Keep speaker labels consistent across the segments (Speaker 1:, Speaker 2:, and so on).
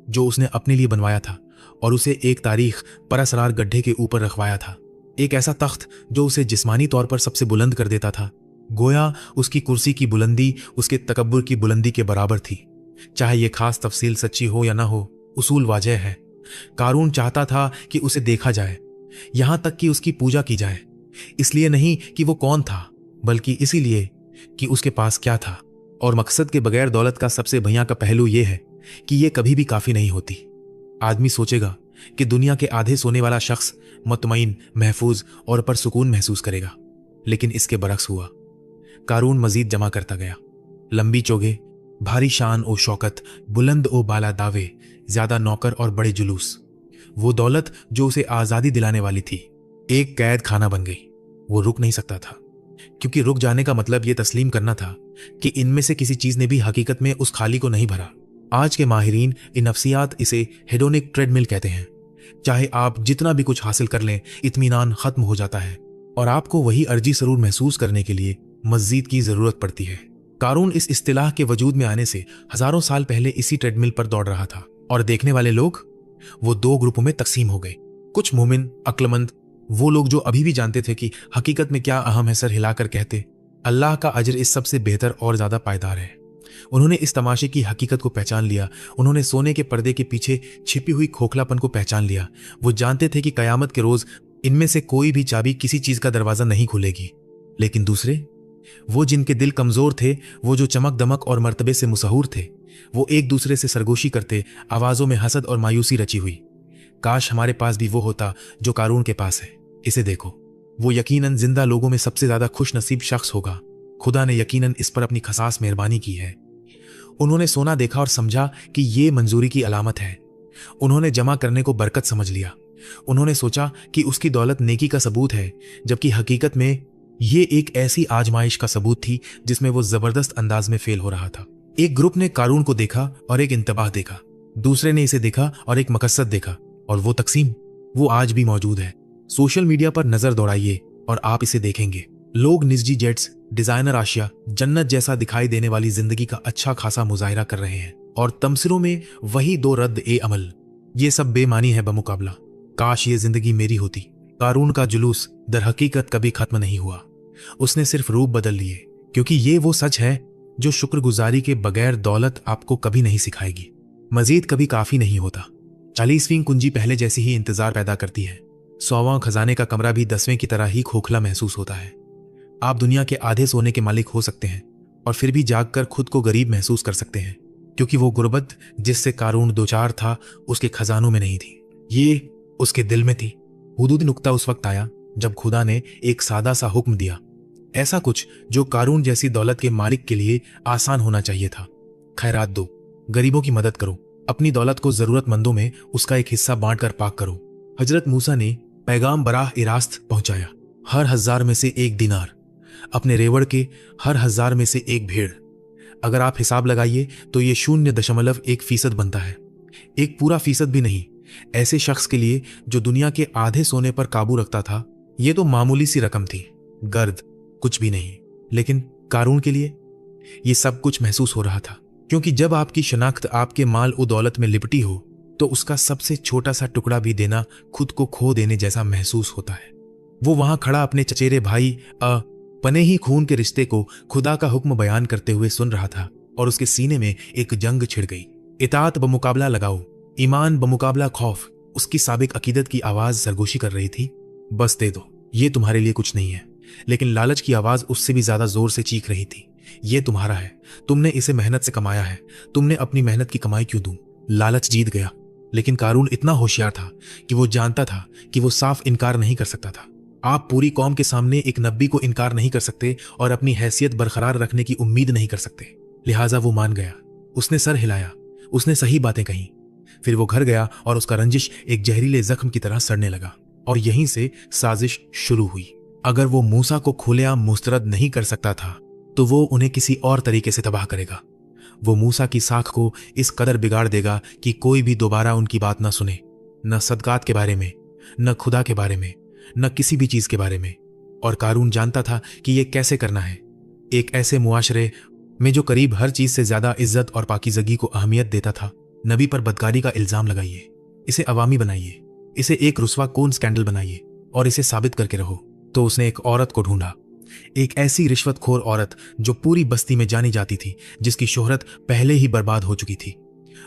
Speaker 1: जो उसने अपने लिए बनवाया था और उसे एक तारीख परअसरार गड्ढे के ऊपर रखवाया था। एक ऐसा तख्त जो उसे जिस्मानी तौर पर सबसे बुलंद कर देता था। गोया उसकी कुर्सी की बुलंदी उसके तकब्बुर की बुलंदी के बराबर थी। चाहे ये खास तफसील सच्ची हो या ना हो, उसूल वाजह है। कारून चाहता था कि उसे देखा जाए, यहां तक कि उसकी पूजा की जाए। इसलिए नहीं कि वो कौन था, बल्कि इसीलिए कि उसके पास क्या था। और मकसद के बगैर दौलत का सबसे भैया का पहलू यह है कि यह कभी भी काफी नहीं होती। आदमी सोचेगा कि दुनिया के आधे सोने वाला शख्स मुतमईन, महफूज और परसुकून महसूस करेगा, लेकिन इसके बरक्स हुआ। कारून मजीद जमा करता गया। लंबी चोगे, भारी शान ओ शौकत, बुलंद ओ बाला दावे, ज्यादा नौकर और बड़े जुलूस। वो दौलत जो उसे आजादी दिलाने वाली थी, एक कैद खाना बन गई। वो रुक नहीं सकता था, क्योंकि रुक जाने का मतलब यह तस्लीम करना था कि इनमें से किसी चीज ने भी हकीकत में उस खाली को नहीं भरा। आज के माहिरीन नफ्सियात इसे हेडोनिक ट्रेडमिल कहते हैं। चाहे आप जितना भी कुछ हासिल कर लें, इत्मीनान खत्म हो जाता है और आपको वही अर्जी सरूर महसूस करने के लिए मस्जिद की जरूरत पड़ती है। कारून इस इस्तिलाह के वजूद में आने से हजारों साल पहले इसी ट्रेडमिल पर दौड़ रहा था, और देखने वाले लोग वो दो ग्रुपों में तकसीम हो गए। कुछ मोमिन, अक्लमंद, वो लोग जो अभी भी जानते थे कि हकीकत में क्या अहम है, सर हिलाकर कहते, अल्लाह का अजर इस सबसे बेहतर और ज्यादा पायदार है। उन्होंने इस तमाशे की हकीकत को पहचान लिया। उन्होंने सोने के पर्दे के पीछे छिपी हुई खोखलापन को पहचान लिया। वो जानते थे कि कयामत के रोज इनमें से कोई भी चाबी किसी चीज का दरवाजा नहीं खोलेगी। लेकिन दूसरे, वो जिनके दिल कमजोर थे, वो जो चमक दमक और मर्तबे से मुसहूर थे, वो एक दूसरे से सरगोशी करते, आवाजों में हसद और मायूसी रची हुई। काश हमारे पास भी वो होता जो कारून के पास है। इसे देखो, वो यकीनन जिंदा लोगों में सबसे ज्यादा खुश नसीब शख्स होगा। खुदा ने यकीनन इस पर अपनी खसास मेहरबानी की है। उन्होंने सोना देखा और समझा कि ये मंजूरी की अलामत है। उन्होंने जमा करने को बरकत समझ लिया। उन्होंने सोचा कि उसकी दौलत नेकी का सबूत है, जबकि हकीकत में ये एक ऐसी आजमाइश का सबूत थी जिसमें वो जबरदस्त अंदाज में फेल हो रहा था। एक ग्रुप ने कारून को देखा और एक इंतबाह देखा, दूसरे ने इसे देखा और एक मकसद देखा, और वो तकसीम, वो आज भी मौजूद है। सोशल मीडिया पर नजर दौड़ाइए और आप इसे देखेंगे। लोग निजी जेट्स, डिजाइनर आशिया, जन्नत जैसा दिखाई देने वाली जिंदगी का अच्छा खासा मुजाहिरा कर रहे हैं, और तमसिरों में वही दो रद्द ए अमल। ये सब बेमानी है बमुकाबला। काश ये जिंदगी मेरी होती। कारून का जुलूस दर हकीकत कभी खत्म नहीं हुआ। उसने सिर्फ रूप बदल लिए, क्योंकि ये वो सच है जो शुक्रगुजारी के बगैर दौलत आपको कभी नहीं सिखाएगी। मजीद कभी काफी नहीं होता। 40वीं कुंजी पहले जैसी ही इंतजार पैदा करती है। 100वां खजाने का कमरा भी 10वें की तरह ही खोखला महसूस होता है। आप दुनिया के आधे सोने के मालिक हो सकते हैं और फिर भी जागकर खुद को गरीब महसूस कर सकते हैं, क्योंकि वो गुर्बत जिससे कारून दो चार था उसके खजानों में नहीं थी, ये उसके दिल में थी। हुदूदी नुक्ता उस वक्त आया जब खुदा ने एक सादा सा हुक्म दिया, ऐसा कुछ जो कारून जैसी दौलत के मालिक के लिए आसान होना चाहिए था। खैरात दो, गरीबों की मदद करो, अपनी दौलत को जरूरतमंदों में उसका एक हिस्सा बांटकर पाक करो। हजरत मूसा ने पैगाम बराह इरास्त पहुंचाया। हर 1000 में से 1 दिनार, अपने रेवड़ के हर 1000 में से 1 भेड़। अगर आप हिसाब लगाइए तो ये 0.1% बनता है। एक पूरा फीसद भी नहीं। ऐसे शख्स के लिए जो दुनिया के आधे सोने पर काबू रखता था, ये तो मामूली सी रकम थी, गर्द, कुछ भी नहीं। लेकिन कारून के लिए ये सब कुछ महसूस हो रहा था, क्योंकि जब आपकी शनाख्त आपके माल व दौलत में लिपटी हो तो उसका सबसे छोटा सा टुकड़ा भी देना खुद को खो देने जैसा महसूस होता है। वो वहां खड़ा अपने चचेरे भाई पने ही खून के रिश्ते को खुदा का हुक्म बयान करते हुए सुन रहा था, और उसके सीने में एक जंग छिड़ गई। इताअत बमुकाबला लगाओ, ईमान बमुकाबला खौफ। उसकी साबिक अकीदत की आवाज सरगोशी कर रही थी, बस दे दो, ये तुम्हारे लिए कुछ नहीं है। लेकिन लालच की आवाज उससे भी ज्यादा जोर से चीख रही थी, ये तुम्हारा है, तुमने इसे मेहनत से कमाया है, तुमने अपनी मेहनत की कमाई क्यों दूं। लालच जीत गया, लेकिन कारून इतना होशियार था कि वो जानता था कि वो साफ इनकार नहीं कर सकता था। आप पूरी कौम के सामने एक नबी को इनकार नहीं कर सकते और अपनी हैसियत बरकरार रखने की उम्मीद नहीं कर सकते। लिहाजा वो मान गया। उसने सर हिलाया, उसने सही बातें कही। फिर वो घर गया और उसका रंजिश एक जहरीले जख्म की तरह सड़ने लगा, और यहीं से साजिश शुरू हुई। अगर वो मूसा को खुलेआम मुस्तरद नहीं कर सकता था तो वो उन्हें किसी और तरीके से तबाह करेगा। वो मूसा की साख को इस कदर बिगाड़ देगा कि कोई भी दोबारा उनकी बात ना सुने, न सदकात के बारे में, न खुदा के बारे में, न किसी भी चीज के बारे में। और कारून जानता था कि यह कैसे करना है। एक ऐसे मुआशरे में जो करीब हर चीज से ज्यादा इज्जत और पाकीज़गी को अहमियत देता था, नबी पर बदकारी का इल्जाम लगाइए, इसे अवामी बनाइए, इसे एक रुस्वा कौन स्कैंडल बनाइए और इसे साबित करके रहो। तो उसने एक औरत को ढूंढा, एक ऐसी रिश्वतखोर औरत जो पूरी बस्ती में जानी जाती थी, जिसकी शोहरत पहले ही बर्बाद हो चुकी थी।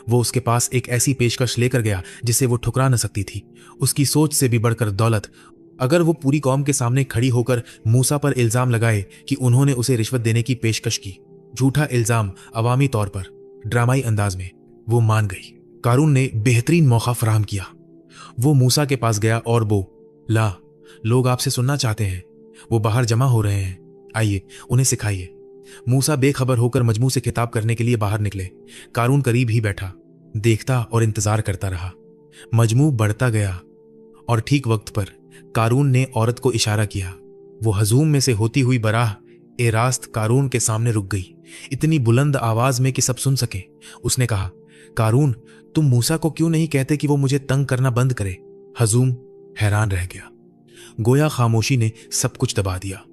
Speaker 1: वो उसके पास एक ऐसी पेशकश लेकर गया जिसे वो ठुकरा न सकती थी। उसकी सोच से भी बढ़कर दौलत। अगर वो पूरी कौम के सामने खड़ी होकर मूसा पर इल्जाम लगाए कि उन्होंने उसे रिश्वत देने की पेशकश की, झूठा इल्जाम अवामी तौर पर, ड्रामाई अंदाज में, वो मान गई। कारून ने बेहतरीन मौका फराहम किया। वो मूसा के पास गया और ला, लोग आपसे सुनना चाहते हैं, वो बाहर जमा हो रहे हैं, आइए उन्हें सिखाइए। मूसा बेखबर होकर मजमू से खिताब करने के लिए बाहर निकले। कारून करीब ही बैठा, देखता और इंतजार करता रहा। मजमू बढ़ता गया और ठीक वक्त पर कारून ने औरत को इशारा किया। वो हजूम में से होती हुई बराह ए रास्त कारून के सामने रुक गई, इतनी बुलंद आवाज में कि सब सुन सके। उसने कहा, कारून, तुम मूसा को क्यों नहीं कहते कि वो मुझे तंग करना बंद करे? हजूम हैरान रह गया। गोया खामोशी ने सब कुछ दबा दिया।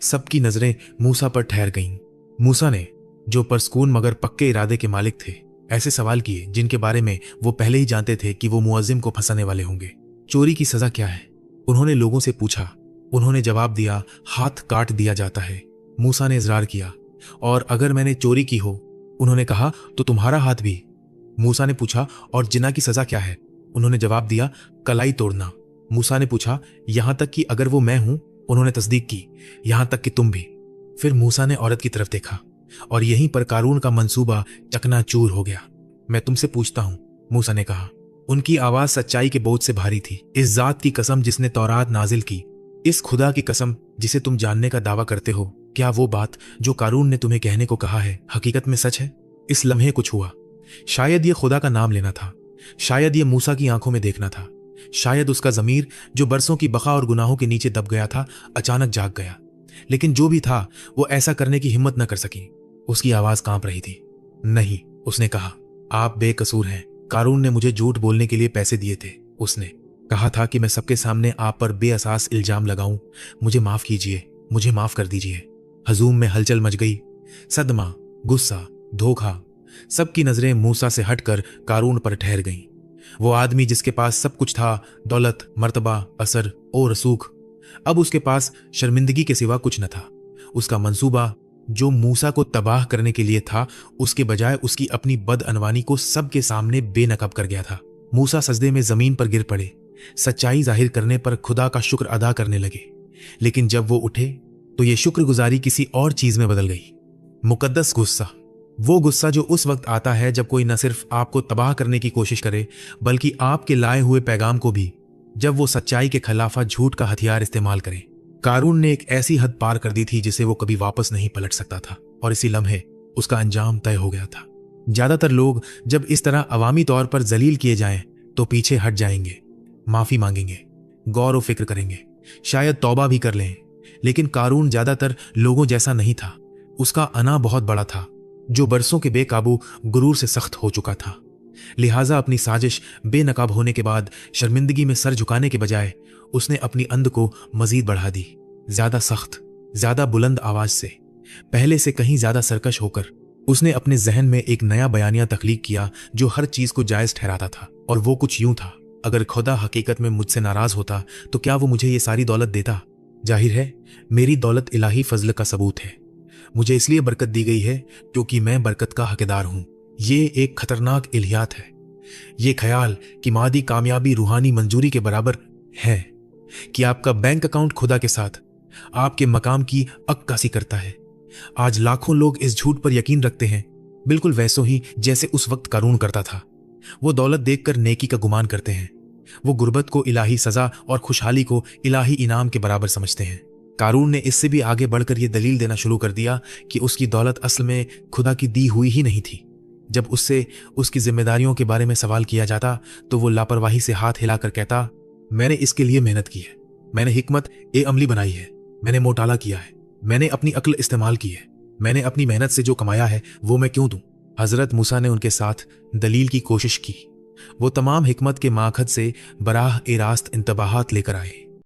Speaker 1: सबकी नजरें मूसा पर ठहर गईं। मूसा ने, जो परस्कून मगर पक्के इरादे के मालिक थे, ऐसे सवाल किए जिनके बारे में वो पहले ही जानते थे कि वो मुअज्जिम को फंसाने वाले होंगे। चोरी की सजा क्या है? उन्होंने लोगों से पूछा। उन्होंने जवाब दिया, हाथ काट दिया जाता है। मूसा ने इजरार किया, और अगर मैंने चोरी की हो? उन्होंने कहा, तो तुम्हारा हाथ भी। मूसा ने पूछा, और जिना की सजा क्या है? उन्होंने जवाब दिया, कलाई तोड़ना। मूसा ने पूछा, यहां तक कि अगर वो मैं हूं? उन्होंने तस्दीक की, यहां तक कि तुम भी। फिर मूसा ने औरत की तरफ देखा और यहीं पर कारून का मंसूबा चकनाचूर हो गया। मैं तुमसे पूछता हूं, मूसा ने कहा। उनकी आवाज सच्चाई के बोझ से भारी थी। इस जात की कसम जिसने तौरात नाजिल की, इस खुदा की कसम जिसे तुम जानने का दावा करते हो, क्या वो बात जो कारून ने तुम्हें कहने को कहा है हकीकत में सच है? इस लम्हे कुछ हुआ। शायद ये खुदा का नाम लेना था, शायद ये मूसा की आंखों में देखना था, शायद उसका जमीर जो बरसों की बका और गुनाहों के नीचे दब गया था अचानक जाग गया। लेकिन जो भी था, वो ऐसा करने की हिम्मत न कर सकी। उसकी आवाज कांप रही थी। नहीं, उसने कहा, आप बेकसूर हैं। कारून ने मुझे झूठ बोलने के लिए पैसे दिए थे। उसने कहा था कि मैं सबके सामने आप पर बेअसास इल्जाम लगाऊं। मुझे माफ कीजिए, मुझे माफ कर दीजिए। हजूम में हलचल मच गई। सदमा, गुस्सा, धोखा, सबकी नजरें मूसा से हटकर कारून पर ठहर गईं। वो आदमी जिसके पास सब कुछ था, दौलत, मर्तबा, असर और रसूख, अब उसके पास शर्मिंदगी के सिवा कुछ न था। उसका मंसूबा जो मूसा को तबाह करने के लिए था, उसके बजाय उसकी अपनी बदअनवानी को सबके सामने बेनकाब कर गया था। मूसा सजदे में जमीन पर गिर पड़े, सच्चाई जाहिर करने पर खुदा का शुक्र अदा करने लगे। लेकिन जब वो उठे तो ये शुक्रगुजारी किसी और चीज में बदल गई। मुकद्दस गुस्सा, वो गुस्सा जो उस वक्त आता है जब कोई न सिर्फ आपको तबाह करने की कोशिश करे, बल्कि आपके लाए हुए पैगाम को भी, जब वो सच्चाई के खिलाफ झूठ का हथियार इस्तेमाल करे। कारून ने एक ऐसी हद पार कर दी थी जिसे वो कभी वापस नहीं पलट सकता था, और इसी लम्हे उसका अंजाम तय हो गया था। ज्यादातर लोग जब इस तरह अवामी तौर पर जलील किए जाएं तो पीछे हट जाएंगे, माफी मांगेंगे, गौर व फिक्र करेंगे, शायद तौबा भी कर लें। लेकिन कारून ज्यादातर लोगों जैसा नहीं था। उसका अना बहुत बड़ा था, जो बरसों के बेकाबू गुरूर से सख्त हो चुका था। लिहाजा अपनी साजिश बेनकाब होने के बाद शर्मिंदगी में सर झुकाने के बजाय उसने अपनी अंध को मजीद बढ़ा दी। ज्यादा सख्त, ज्यादा बुलंद आवाज से, पहले से कहीं ज्यादा सरकश होकर उसने अपने जहन में एक नया बयानिया तख्लीक किया जो हर चीज को जायज ठहराता था। और वो कुछ यूं था, अगर खुदा हकीकत में मुझसे नाराज होता तो क्या वो मुझे ये सारी दौलत देता? जाहिर है मेरी दौलत इलाही फजल का सबूत है। मुझे इसलिए बरकत दी गई है क्योंकि मैं बरकत का हकदार हूं। ये एक खतरनाक इल्हियात है, ये ख्याल कि मादी कामयाबी रूहानी मंजूरी के बराबर है, कि आपका बैंक अकाउंट खुदा के साथ आपके मकाम की अक्कासी करता है। आज लाखों लोग इस झूठ पर यकीन रखते हैं, बिल्कुल वैसो ही जैसे उस वक्त कारून करता था। वो दौलत देखकर नेकी का गुमान करते हैं, वो गुर्बत को इलाही सजा और खुशहाली को इलाही इनाम के बराबर समझते हैं। कारून ने इससे भी आगे बढ़कर यह दलील देना शुरू कर दिया कि उसकी दौलत असल में खुदा की दी हुई ही नहीं थी। जब उससे उसकी जिम्मेदारियों के बारे में सवाल किया जाता तो वो लापरवाही से हाथ हिलाकर कहता, मैंने इसके लिए मेहनत की है, मैंने हिकमत ए अमली बनाई है, मैंने मोटाला किया है, मैंने अपनी अक्ल इस्तेमाल की है, मैंने अपनी मेहनत से जो कमाया है वो मैं क्यों दूं? हजरत मूसा ने उनके साथ दलील की कोशिश की। वो तमाम हिकमत के माखद से बराह ए रास्त इंतबाहात लेकर आए।